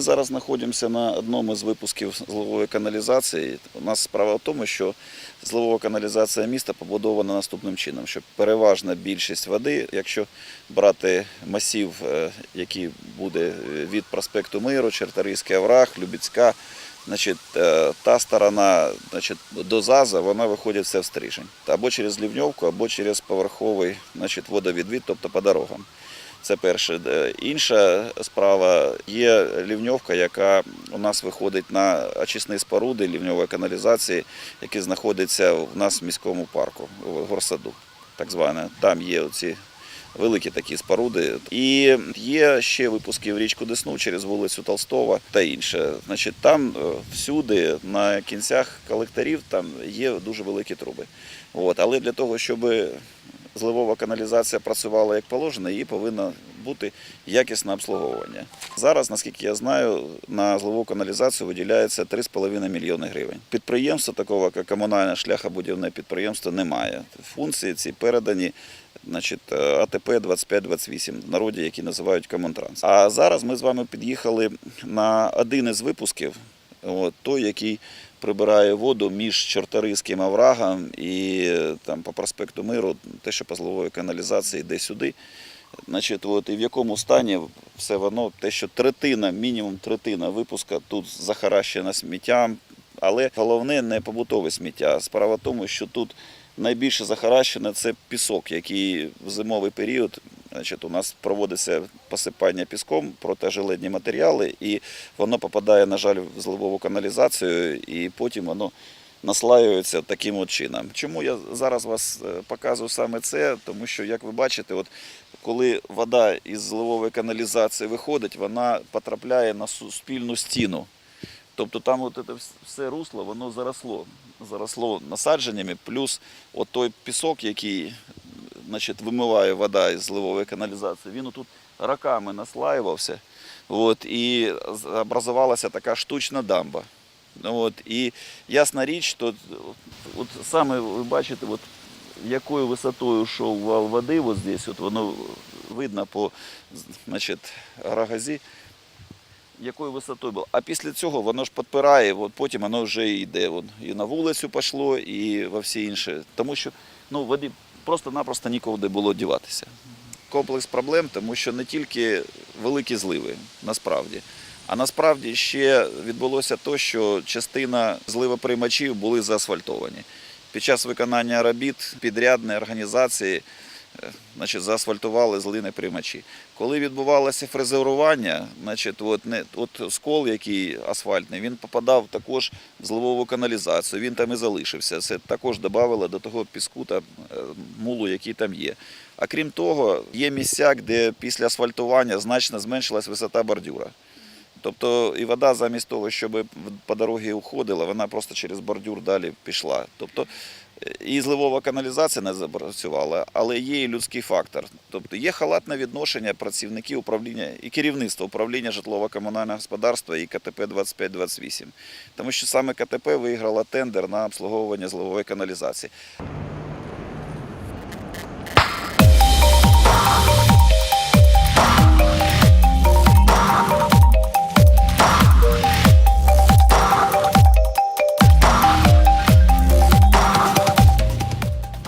Ми зараз знаходимося на одному з випусків зливової каналізації. У нас справа в тому, що зливова каналізація міста побудована наступним чином, що переважна більшість води, якщо брати масив, який буде від проспекту Миру, Чарторийський овраг, Любецька, та сторона до ЗАЗа, вона виходить все в Стрижень. Або через Ливньовку, або через поверховий водовідвід, тобто по дорогам. Це перше. Інша справа є Ливньовка, яка у нас виходить на очисні споруди Ливньової каналізації, які знаходяться у нас в міському парку, в горсаду, так зване. Там є оці великі такі споруди. І є ще випуски в річку Десну через вулицю Толстого та інше. Там всюди на кінцях колекторів там є дуже великі труби. Але для того, щоб зливова каналізація працювала як положено, її повинно бути якісне обслуговування. Зараз, наскільки я знаю, на зливову каналізацію виділяється 3,5 мільйони гривень. Підприємства такого, як комунальне шляхобудівне підприємство, немає. Функції ці передані АТП 2528, в народі, які називають Комунтранс. А зараз ми з вами під'їхали на один із випусків, той, який прибирає воду між Чарторийським оврагом і по проспекту Миру, те, що по зливовій каналізації йде сюди. І в якому стані все воно, те, що мінімум третина випуска тут захаращена сміттям, але головне не побутове сміття. Справа в тому, що тут найбільше захаращено – це пісок, який в зимовий період у нас проводиться посипання піском, протижеледні матеріали, і воно попадає, на жаль, в зливову каналізацію, і потім воно наслаюється таким от чином. Чому я зараз вас показую саме це? Тому що, як ви бачите, коли вода із зливової каналізації виходить, вона потрапляє на суспільну стіну. Тобто там все русло, воно заросло насадженнями, плюс той пісок, який вимиває вода із зливової каналізації, він тут роками наслаювався, і образувалася така штучна дамба. І ясна річ, то саме ви бачите, якою висотою йшов вал води, здесь, воно видно по рогазі, якою висотою було. А після цього воно ж підпирає, потім воно вже йде і на вулицю пішло, і во всі інші. Тому що води просто-напросто нікуди було діватися. Комплекс проблем, тому що не тільки великі зливи, насправді. А насправді ще відбулося те, що частина зливоприймачів були заасфальтовані. Під час виконання робіт підрядні організації заасфальтували зливні приймачі. Коли відбувалося фрезерування, скол, який асфальтний, він попадав також в зливову каналізацію, він там і залишився. Це також додавало до того піску та мулу, який там є. А крім того, є місця, де після асфальтування значно зменшилась висота бордюра. Тобто і вода замість того, щоб по дорозі уходила, вона просто через бордюр далі пішла. Тобто і зливова каналізація не запрацювала, але є і людський фактор. Тобто є халатне відношення працівників управління і керівництва управління житлово-комунального господарства і КТП 2528. Тому що саме КТП виграла тендер на обслуговування зливової каналізації.